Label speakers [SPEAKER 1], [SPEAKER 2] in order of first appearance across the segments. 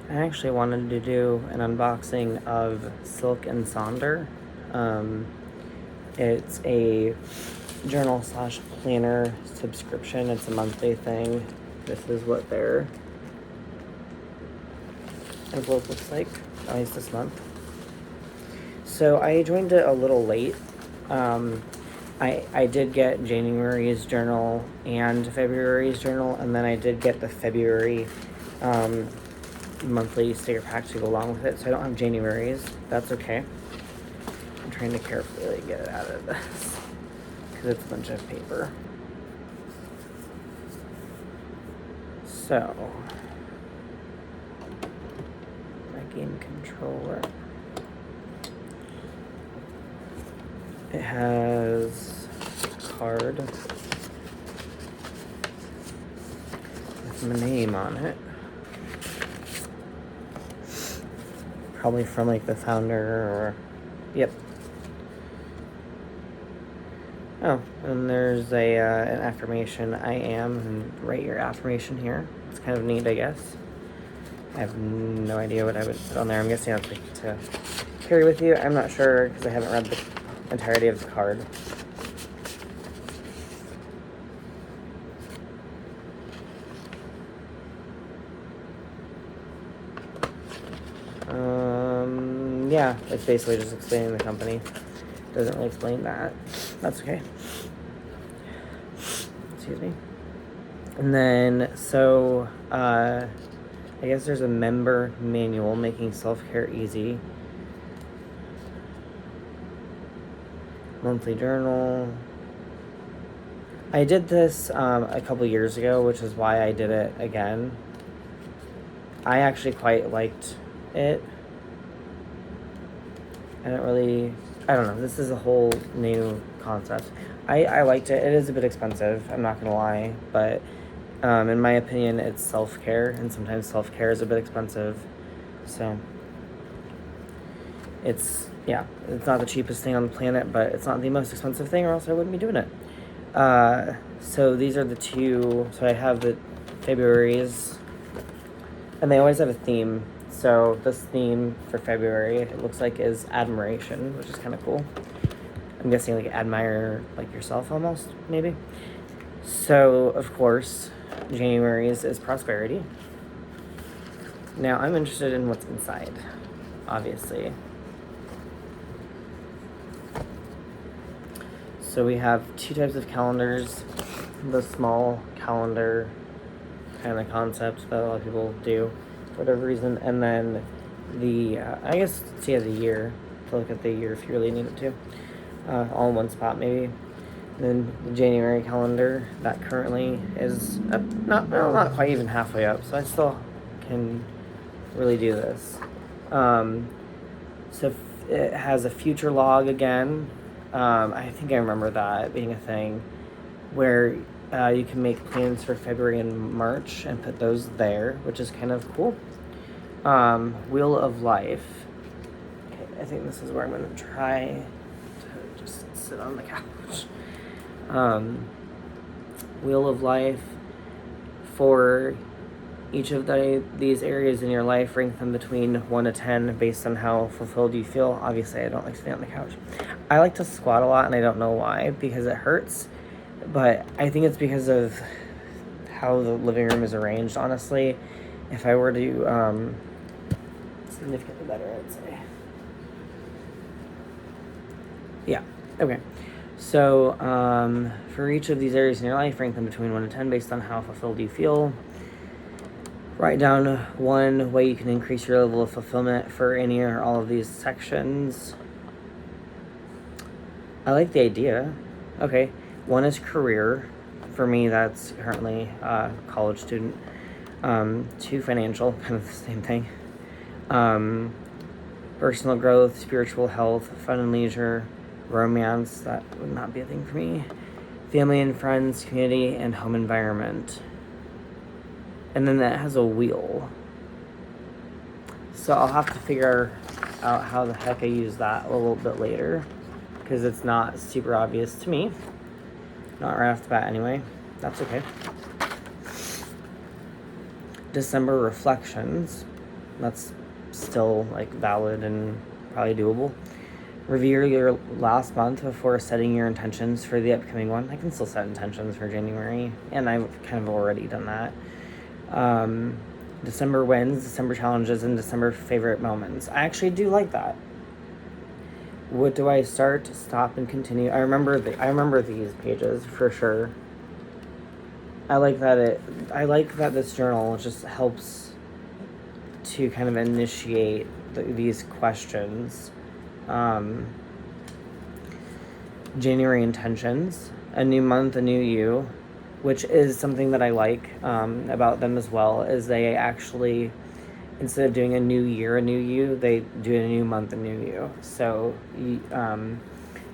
[SPEAKER 1] I actually wanted to do an unboxing of Silk and Sonder. It's a journal slash planner subscription. It's a monthly thing. This is what their envelope looks like, at least this month. So I joined it a little late. I did get January's journal and February's journal, and then I did get the February monthly sticker pack to go along with it. So I don't have January's. That's okay. I'm trying to carefully get it out of this because it's a bunch of paper. So, my game controller. It has a card with my name on it. Probably from like the founder or, yep. Oh, and there's an affirmation, I am, and write your affirmation here. It's kind of neat, I guess. I have no idea what I would put on there. I'm guessing that's like to carry with you. I'm not sure because I haven't read the entirety of the card. Yeah, it's basically just explaining the company. Doesn't really explain that. That's okay. Excuse me. And then, so, I guess there's a member manual, making self-care easy. Monthly journal. I did this a couple years ago, which is why I did it again. I actually quite liked it. I don't know, this is a whole new concept. I liked it. It is a bit expensive, I'm not gonna lie, but in my opinion, it's self-care, and sometimes self-care is a bit expensive. So, it's not the cheapest thing on the planet, but it's not the most expensive thing, or else I wouldn't be doing it. So these are the two. So I have the February's, and they always have a theme. So this theme for February, it looks like, is admiration, which is kind of cool. I'm guessing like admire like yourself almost, maybe. So of course, January's is prosperity. Now I'm interested in what's inside, obviously. So we have two types of calendars. The small calendar kind of concept that a lot of people do for whatever reason, and then the I guess the year, to look at the year if you really need it to, all in one spot maybe. And then the January calendar that currently is not quite even halfway up, so I still can really do this. So it has a future log again. I think I remember that being a thing where you can make plans for February and March and put those there, which is kind of cool. Wheel of Life. Okay, I think this is where I'm going to try to just sit on the couch. Wheel of Life. For each of these areas in your life, rank them between 1 to 10 based on how fulfilled you feel. Obviously, I don't like sitting on the couch. I like to squat a lot, and I don't know why, because it hurts. But I think it's because of how the living room is arranged, honestly. If I were to, significantly better, I'd say. Yeah, okay. So, for each of these areas in your life, rank them between 1 to 10 based on how fulfilled you feel. Write down one way you can increase your level of fulfillment for any or all of these sections. I like the idea. Okay. 1 is career. For me, that's currently a college student. 2, financial, kind of the same thing. Personal growth, spiritual health, fun and leisure, romance, that would not be a thing for me. Family and friends, community, and home environment. And then that has a wheel. So I'll have to figure out how the heck I use that a little bit later, because it's not super obvious to me. Not right off the bat anyway. That's okay. December reflections. That's still like valid and probably doable. Review your last month before setting your intentions for the upcoming one. I can still set intentions for January, and I've kind of already done that. December wins, December challenges, and December favorite moments. I actually do like that. What do I start, stop, and continue? I remember these pages for sure. I like that this journal just helps to kind of initiate these questions. January intentions, a new month, a new you, which is something that I like about them as well, is they actually, instead of doing a new year, a new you, they do a new month, a new you. So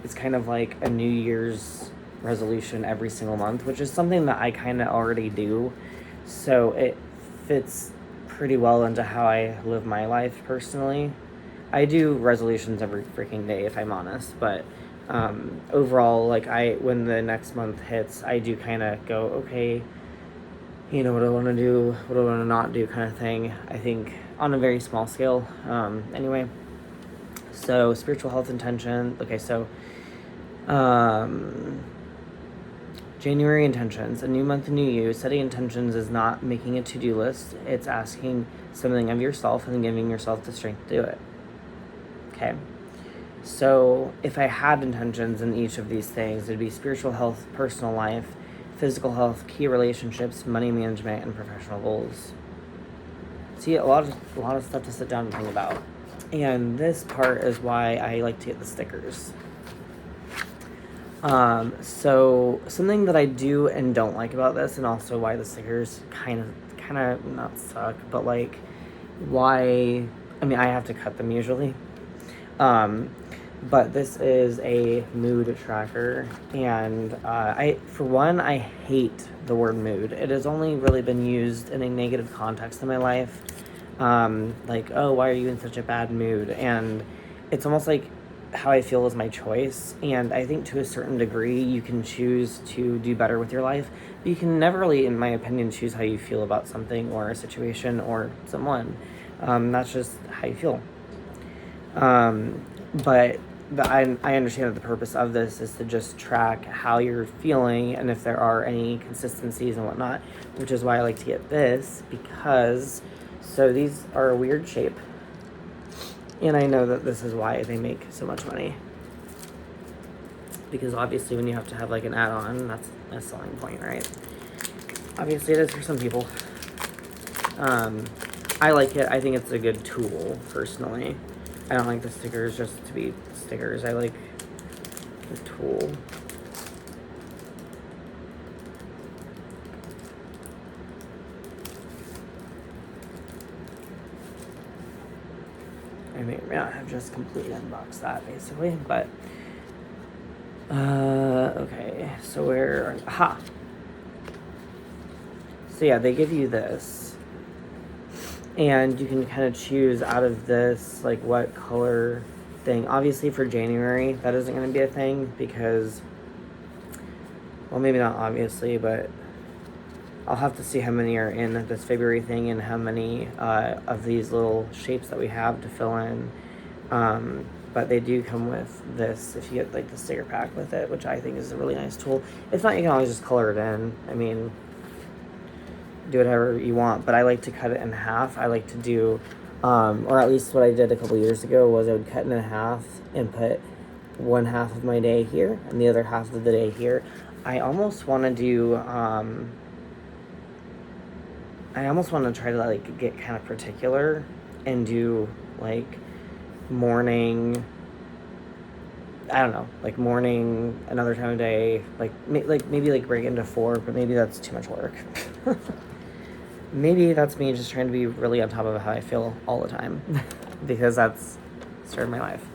[SPEAKER 1] it's kind of like a New Year's resolution every single month, which is something that I kind of already do. So it fits pretty well into how I live my life personally. I do resolutions every freaking day, if I'm honest, but overall, like when the next month hits, I do kind of go, okay, you know, what do I want to do, what do I want to not do, kind of thing. I think on a very small scale. Anyway, so spiritual health intention. Okay, so January intentions, a new month, a new you. Setting intentions is not making a to-do list. It's asking something of yourself and giving yourself the strength to do it. Okay. So if I had intentions in each of these things, it'd be spiritual health, personal life, physical health, key relationships, money management, and professional goals. See, a lot of stuff to sit down and think about. And this part is why I like to get the stickers. So something that I do and don't like about this, and also why the stickers kind of not suck, but like why, I mean, I have to cut them usually. But this is a mood tracker, and I hate the word mood. It has only really been used in a negative context in my life. Like, oh, why are you in such a bad mood? And it's almost like how I feel is my choice, and I think to a certain degree you can choose to do better with your life, but you can never really, in my opinion, choose how you feel about something or a situation or someone. That's just how you feel. But I understand that the purpose of this is to just track how you're feeling and if there are any consistencies and whatnot, which is why I like to get this, because so these are a weird shape. And I know that this is why they make so much money. Because obviously when you have to have like an add-on, that's a selling point, right? Obviously it is for some people. I like it. I think it's a good tool, personally. I don't like the stickers just to be stickers. I like the tool. I may not have just completely unboxed that, basically, but okay, so where, aha. So yeah, they give you this, and you can kind of choose out of this, like, what color thing. Obviously for January, that isn't going to be a thing, because, well, maybe not obviously, but I'll have to see how many are in this February thing and how many of these little shapes that we have to fill in. But they do come with this if you get like the sticker pack with it, which I think is a really nice tool. If not, you can always just color it in. I mean, do whatever you want, but I like to cut it in half. I like to do, or at least what I did a couple years ago was I would cut it in half and put one half of my day here and the other half of the day here. I almost want to do, I almost want to try to like get kind of particular and do like morning, I don't know, like morning, another time of day, like maybe like break into 4, but maybe that's too much work. Maybe that's me just trying to be really on top of how I feel all the time because that's started my life.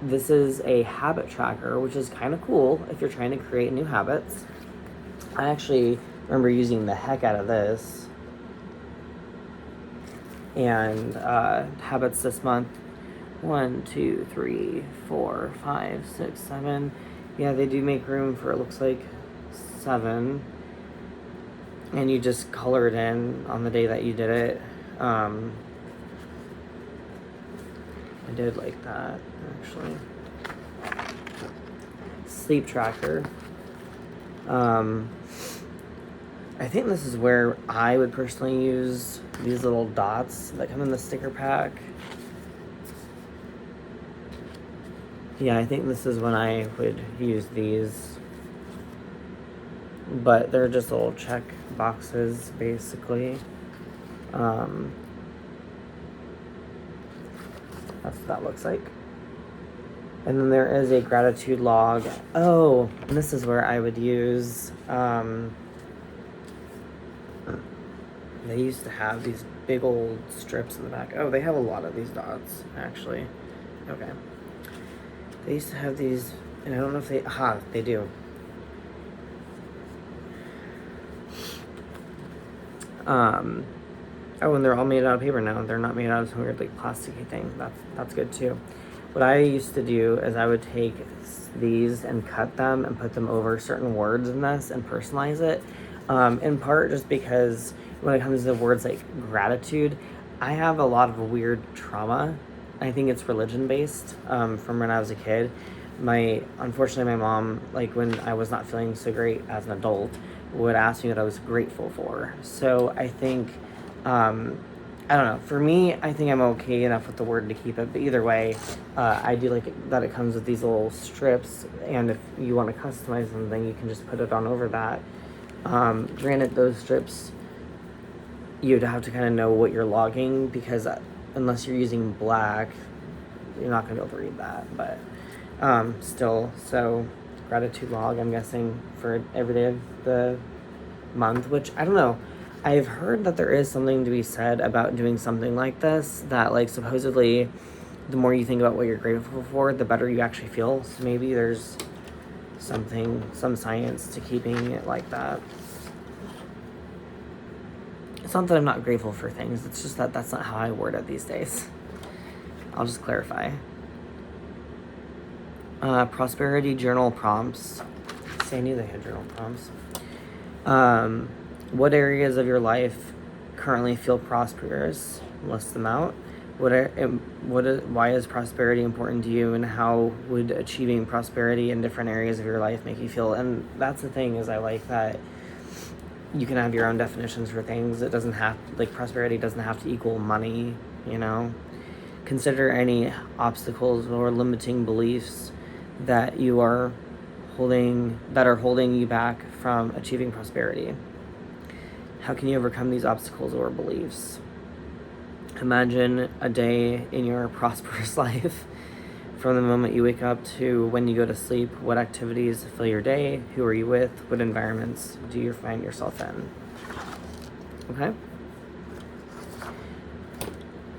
[SPEAKER 1] This is a habit tracker, which is kind of cool if you're trying to create new habits. I actually remember using the heck out of this. And habits this month, 1, 2, 3, 4, 5, 6, 7. Yeah, they do make room for, it looks like 7. And you just color it in on the day that you did it. I did like that, actually. Sleep tracker. I think this is where I would personally use these little dots that come in the sticker pack. Yeah, I think this is when I would use these. But they're just little check boxes, basically. That's what that looks like. And then there is a gratitude log. Oh, and this is where I would use, they used to have these big old strips in the back. Oh, they have a lot of these dots, actually. Okay. They used to have these, and I don't know if they, they do. Oh, and they're all made out of paper now. They're not made out of some weird, like, plasticky thing. That's good, too. What I used to do is I would take these and cut them and put them over certain words in this and personalize it. In part just because when it comes to words like gratitude, I have a lot of weird trauma. I think it's religion-based from when I was a kid. Unfortunately, my mom, like when I was not feeling so great as an adult, would ask me what I was grateful for. So I think, I don't know. For me, I think I'm okay enough with the word to keep it. But either way, I do like that it comes with these little strips. And if you want to customize something, you can just put it on over that. Granted, those strips, you'd have to kind of know what you're logging. Because unless you're using black, you're not going to be able to read that. But still, so gratitude log, I'm guessing, for every day of the month. Which, I don't know. I've heard that there is something to be said about doing something like this, that like supposedly the more you think about what you're grateful for, the better you actually feel. So maybe there's some science to keeping it like that. It's not that I'm not grateful for things, it's just that that's not how I word it these days. I'll just clarify. Prosperity journal prompts. See, I knew they had journal prompts. What areas of your life currently feel prosperous? List them out. Why is prosperity important to you, and how would achieving prosperity in different areas of your life make you feel? And that's the thing, is I like that you can have your own definitions for things. It doesn't have, like, prosperity doesn't have to equal money, you know? Consider any obstacles or limiting beliefs that are holding you back from achieving prosperity. How can you overcome these obstacles or beliefs? Imagine a day in your prosperous life. From the moment you wake up to when you go to sleep, what activities fill your day? Who are you with? What environments do you find yourself in? Okay?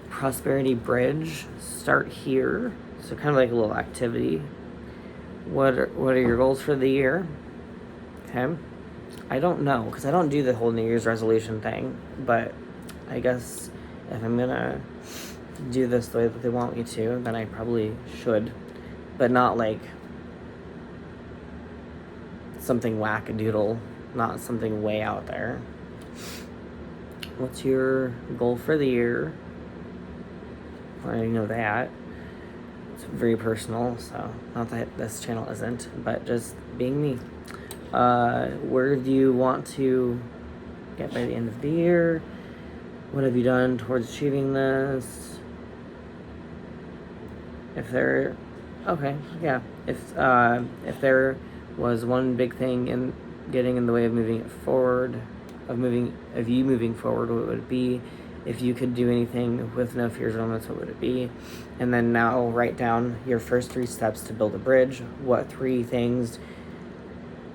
[SPEAKER 1] Prosperity bridge. Start here. So kind of like a little activity. What are your goals for the year? Okay? I don't know, because I don't do the whole New Year's resolution thing, but I guess if I'm gonna do this the way that they want me to, then I probably should, but not like something wackadoodle, not something way out there. What's your goal for the year? I already know that. It's very personal, so not that this channel isn't, but just being me. Where do you want to get by the end of the year? What have you done towards achieving this? If there was one big thing in getting in the way of moving it forward, of you moving forward, what would it be? If you could do anything with no fears or limits, what would it be? And then now write down your first 3 steps to build a bridge. What 3 things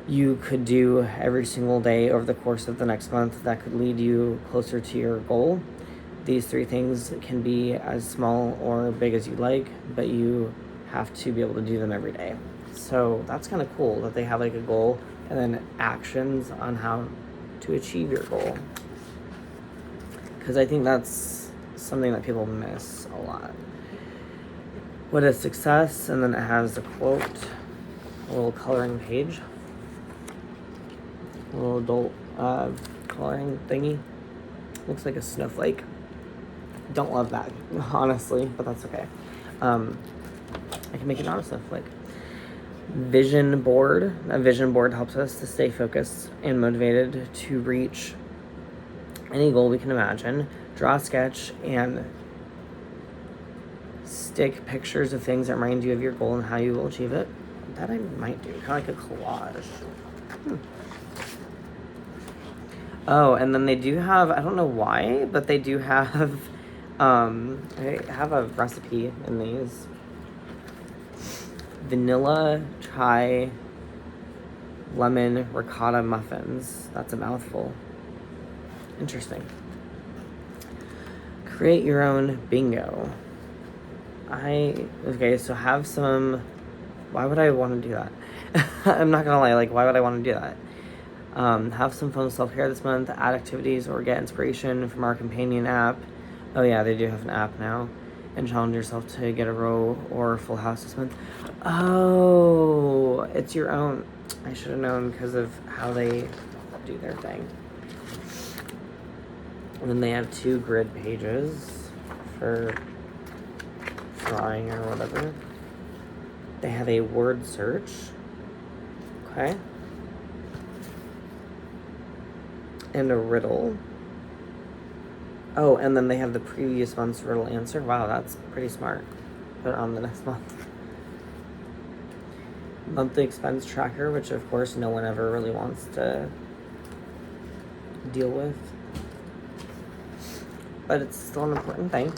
[SPEAKER 1] you could do every single day over the course of the next month that could lead you closer to your goal. These 3 things can be as small or big as you like, but you have to be able to do them every day. So that's kind of cool that they have like a goal and then actions on how to achieve your goal. Because I think that's something that people miss a lot. What is success? And then it has a quote, a little coloring page. A little adult coloring thingy. Looks like a snowflake. don't love that, honestly, but that's okay. I can make it not a snowflake. Vision board. A vision board helps us to stay focused and motivated to reach any goal we can imagine. Draw a sketch and stick pictures of things that remind you of your goal and how you will achieve it. That I might do, kind of like a collage. Oh, and then they do have, I don't know why, but they do have, I have a recipe in these. Vanilla chai lemon ricotta muffins. That's a mouthful. Interesting. Create your own bingo. Okay, so have some, why would I want to do that? I'm not gonna lie, like, why would I want to do that? Have some fun self-care this month, add activities or get inspiration from our companion app. Oh yeah, they do have an app now. And challenge yourself to get a row or full house this month. Oh, it's your own. I should have known because of how they do their thing. And then they have 2 grid pages for drawing or whatever. They have a word search. Okay. And a riddle. Oh, and then they have the previous month's riddle answer. Wow, that's pretty smart. Put it on the next month. Monthly expense tracker, which of course no one ever really wants to deal with. But it's still an important thing.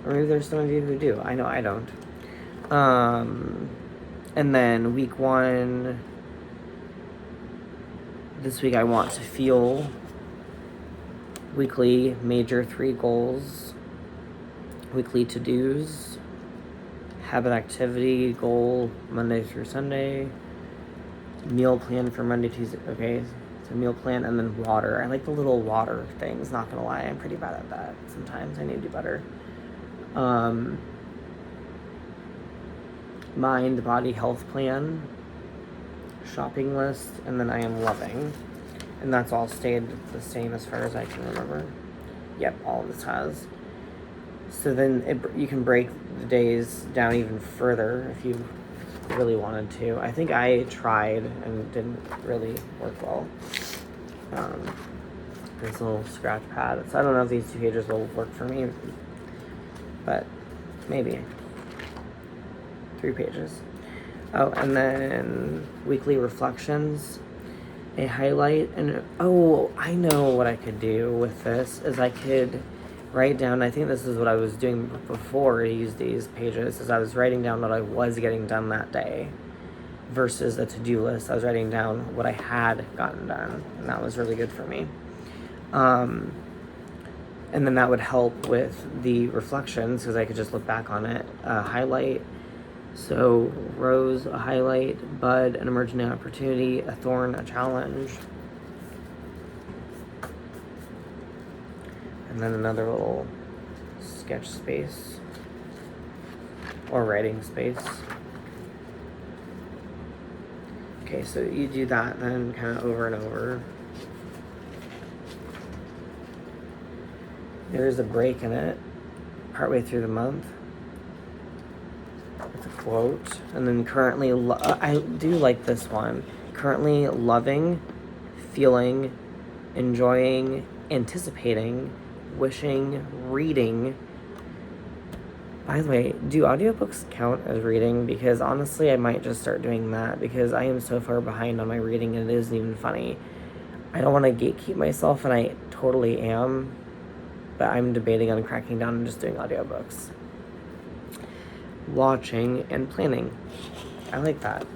[SPEAKER 1] Or maybe there's some of you who do. I know I don't. And then week 1... This week I want to feel weekly major 3 goals, weekly to-dos, habit activity goal Monday through Sunday, meal plan for Monday, Tuesday, okay, so meal plan, and then water. I like the little water things, not gonna lie, I'm pretty bad at that sometimes. I need to do better. Mind, body, health plan, shopping list, and then I am loving. And that's all stayed the same as far as I can remember. Yep, all of this has. So then you can break the days down even further if you really wanted to. I think I tried and didn't really work well. This little scratch pad. So I don't know if these 2 pages will work for me, but maybe. 3 pages. Oh, and then weekly reflections, a highlight, and oh, I know what I could do with this is I could write down, I think this is what I was doing before I used these pages, is I was writing down what I was getting done that day versus a to-do list. I was writing down what I had gotten done, and that was really good for me. And then that would help with the reflections because I could just look back on it. Highlight. So, rose, a highlight, bud, an emerging opportunity, a thorn, a challenge. And then another little sketch space or writing space. Okay, so you do that then kind of over and over. There's a break in it partway through the month. With a quote. And then currently, I do like this one. Currently loving, feeling, enjoying, anticipating, wishing, reading. By the way, do audiobooks count as reading? Because honestly, I might just start doing that because I am so far behind on my reading and it isn't even funny. I don't want to gatekeep myself, and I totally am, but I'm debating on cracking down and just doing audiobooks. Watching and planning. I like that.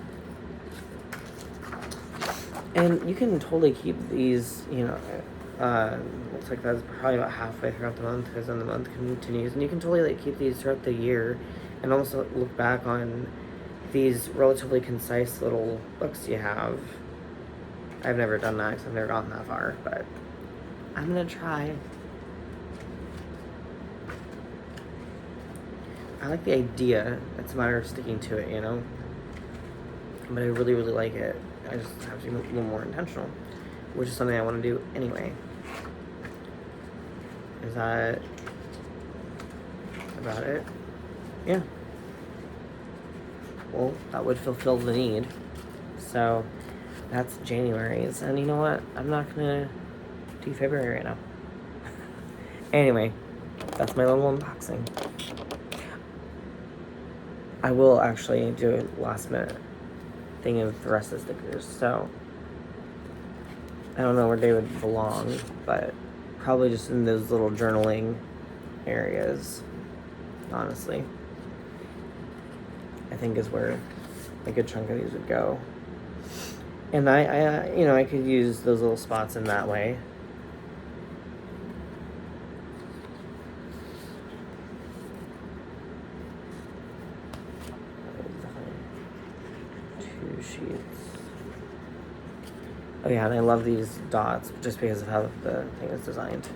[SPEAKER 1] And you can totally keep these, looks like that's probably about halfway throughout the month because then the month continues. And you can totally like keep these throughout the year and also look back on these relatively concise little books you have. I've never done that because I've never gotten that far, but I'm gonna try. I like the idea. It's a matter of sticking to it, But I really, really like it. I just have to be a little more intentional. which is something I want to do anyway. Is that about it? Yeah. Well, that would fulfill the need. So that's January's. And you know what? I'm not gonna do February right now. Anyway, that's my little unboxing. I will actually do a last minute thing of the rest of the stickers. So I don't know where they would belong, but probably just in those little journaling areas, honestly. I think is where a good chunk of these would go. And I could use those little spots in that way. Two sheets. Oh yeah, and I love these dots just because of how the thing is designed.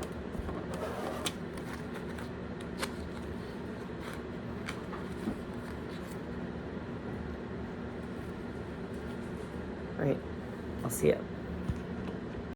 [SPEAKER 1] Right, I'll see it.